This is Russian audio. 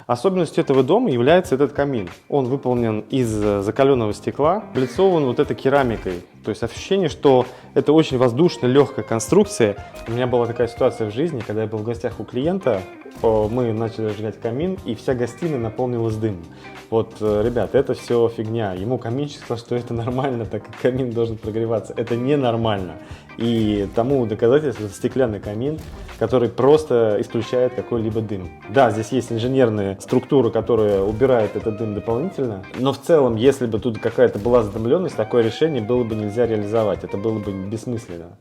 Особенностью этого дома является этот камин. Он выполнен из закаленного стекла, облицован вот этой керамикой. То есть ощущение, что это очень воздушная, легкая конструкция. У меня была такая ситуация в жизни, когда я был в гостях у клиента, мы начали разжигать камин, и вся гостиная наполнилась дымом. Вот, ребят, это все фигня. Ему каминщик сказал, что это нормально, так как камин должен прогреваться. Это ненормально. И тому доказательство стеклянный камин, который просто исключает какой-либо дым. Да, здесь есть инженерная структура, которая убирает этот дым дополнительно, но в целом, если бы тут какая-то была задымленность, такое решение было бы нельзя реализовать, это было бы бессмысленно.